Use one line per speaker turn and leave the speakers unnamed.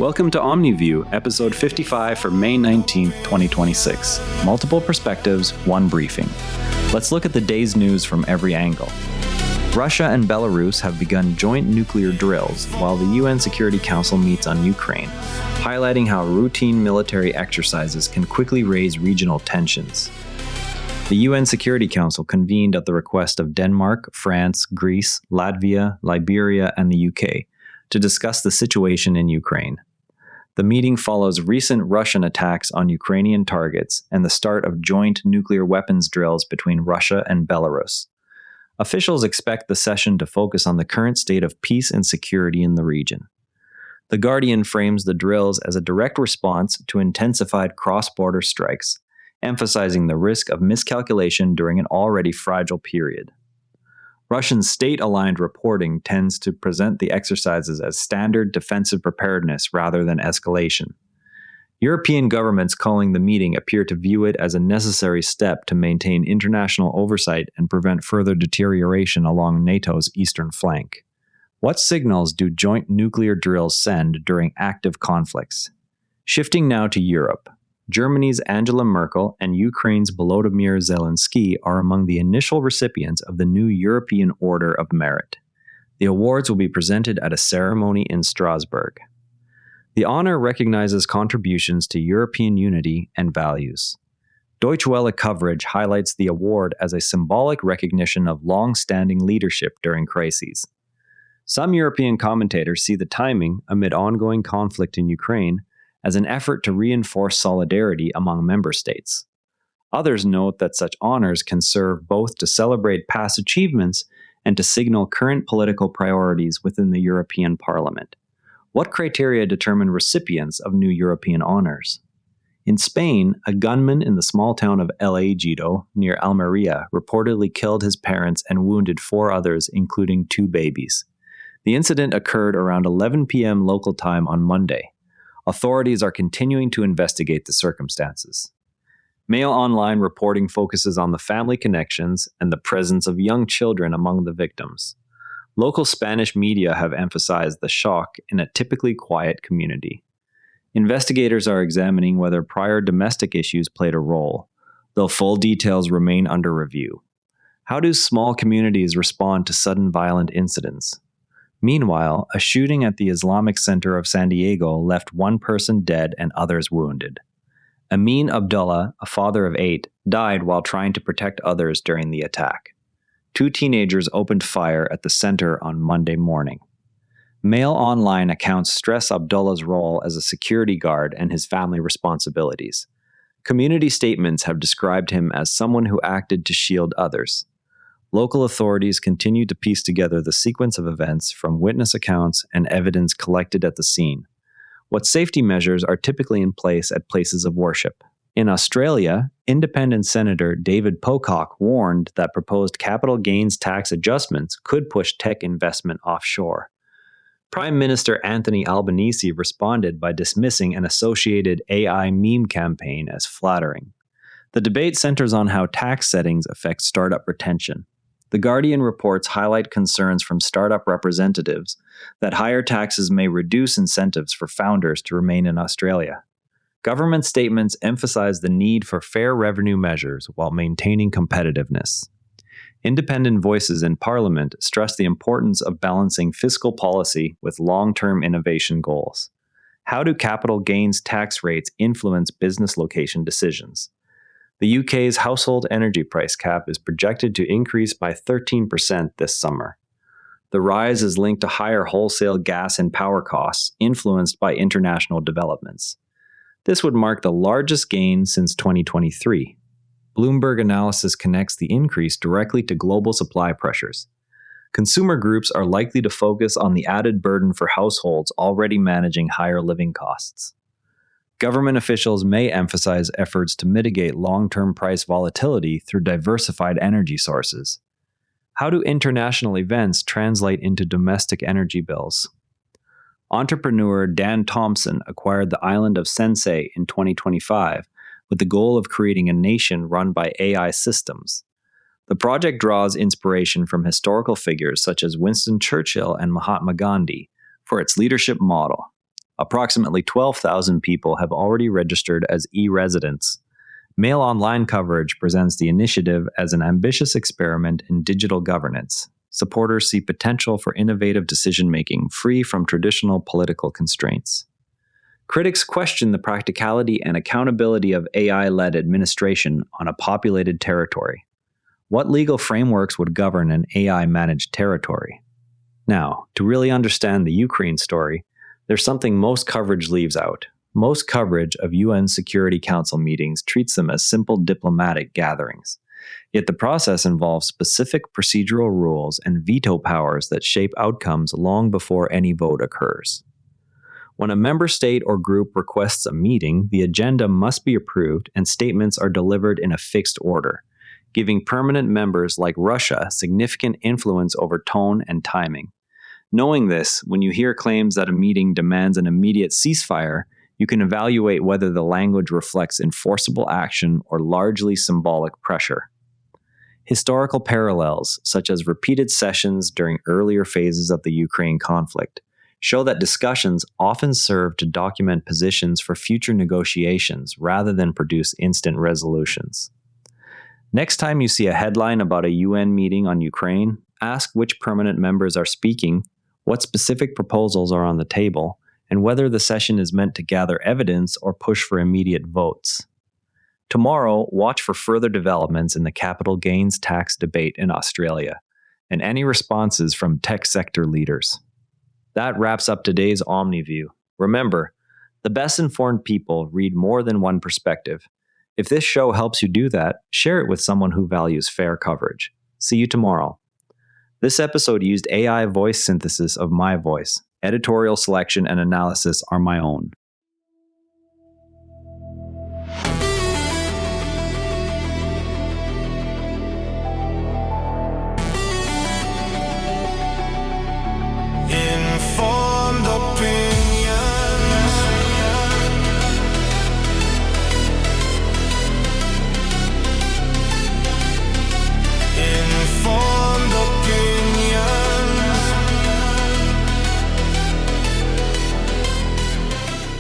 Welcome to OmniView, episode 55 for May 19, 2026. Multiple perspectives, one briefing. Let's look at the day's news from every angle. Russia and Belarus have begun joint nuclear drills while the UN Security Council meets on Ukraine, highlighting how routine military exercises can quickly raise regional tensions. The UN Security Council convened at the request of Denmark, France, Greece, Latvia, Liberia, and the UK to discuss the situation in Ukraine. The meeting follows recent Russian attacks on Ukrainian targets and the start of joint nuclear weapons drills between Russia and Belarus. Officials expect the session to focus on the current state of peace and security in the region. The Guardian frames the drills as a direct response to intensified cross-border strikes, emphasizing the risk of miscalculation during an already fragile period. Russian state-aligned reporting tends to present the exercises as standard defensive preparedness rather than escalation. European governments calling the meeting appear to view it as a necessary step to maintain international oversight and prevent further deterioration along NATO's eastern flank. What signals do joint nuclear drills send during active conflicts? Shifting now to Europe. Germany's Angela Merkel and Ukraine's Volodymyr Zelensky are among the initial recipients of the new European Order of Merit. The awards will be presented at a ceremony in Strasbourg. The honor recognizes contributions to European unity and values. Deutsche Welle coverage highlights the award as a symbolic recognition of long-standing leadership during crises. Some European commentators see the timing, amid ongoing conflict in Ukraine, as an effort to reinforce solidarity among member states. Others note that such honors can serve both to celebrate past achievements and to signal current political priorities within the European Parliament. What criteria determine recipients of new European honors? In Spain, a gunman in the small town of El Ejido, near Almeria, reportedly killed his parents and wounded 4 others, including 2 babies. The incident occurred around 11 p.m. local time on Monday. Authorities are continuing to investigate the circumstances. Mail Online reporting focuses on the family connections and the presence of young children among the victims. Local Spanish media have emphasized the shock in a typically quiet community. Investigators are examining whether prior domestic issues played a role, though full details remain under review. How do small communities respond to sudden violent incidents? Meanwhile, a shooting at the Islamic Center of San Diego left 1 person dead and others wounded. Amin Abdullah, a father of 8, died while trying to protect others during the attack. 2 teenagers opened fire at the center on Monday morning. Mail Online accounts stress Abdullah's role as a security guard and his family responsibilities. Community statements have described him as someone who acted to shield others. Local authorities continue to piece together the sequence of events from witness accounts and evidence collected at the scene. What safety measures are typically in place at places of worship? In Australia, Independent Senator David Pocock warned that proposed capital gains tax adjustments could push tech investment offshore. Prime Minister Anthony Albanese responded by dismissing an associated AI meme campaign as flattering. The debate centers on how tax settings affect startup retention. The Guardian reports highlight concerns from startup representatives that higher taxes may reduce incentives for founders to remain in Australia. Government statements emphasize the need for fair revenue measures while maintaining competitiveness. Independent voices in Parliament stress the importance of balancing fiscal policy with long-term innovation goals. How do capital gains tax rates influence business location decisions? The UK's household energy price cap is projected to increase by 13% this summer. The rise is linked to higher wholesale gas and power costs influenced by international developments. This would mark the largest gain since 2023. Bloomberg analysis connects the increase directly to global supply pressures. Consumer groups are likely to focus on the added burden for households already managing higher living costs. Government officials may emphasize efforts to mitigate long-term price volatility through diversified energy sources. How do international events translate into domestic energy bills? Entrepreneur Dan Thompson acquired the island of Sensei in 2025 with the goal of creating a nation run by AI systems. The project draws inspiration from historical figures such as Winston Churchill and Mahatma Gandhi for its leadership model. Approximately 12,000 people have already registered as e-residents. Mail Online coverage presents the initiative as an ambitious experiment in digital governance. Supporters see potential for innovative decision-making free from traditional political constraints. Critics question the practicality and accountability of AI-led administration on a populated territory. What legal frameworks would govern an AI-managed territory? Now, to really understand the Ukraine story, there's something most coverage leaves out. Most coverage of UN Security Council meetings treats them as simple diplomatic gatherings. Yet the process involves specific procedural rules and veto powers that shape outcomes long before any vote occurs. When a member state or group requests a meeting, the agenda must be approved and statements are delivered in a fixed order, giving permanent members like Russia significant influence over tone and timing. Knowing this, when you hear claims that a meeting demands an immediate ceasefire, you can evaluate whether the language reflects enforceable action or largely symbolic pressure. Historical parallels, such as repeated sessions during earlier phases of the Ukraine conflict, show that discussions often serve to document positions for future negotiations rather than produce instant resolutions. Next time you see a headline about a UN meeting on Ukraine, ask which permanent members are speaking, what specific proposals are on the table, and whether the session is meant to gather evidence or push for immediate votes. Tomorrow, watch for further developments in the capital gains tax debate in Australia, and any responses from tech sector leaders. That wraps up today's Omni View. Remember, the best informed people read more than one perspective. If this show helps you do that, share it with someone who values fair coverage. See you tomorrow. This episode used AI voice synthesis of my voice. Editorial selection and analysis are my own.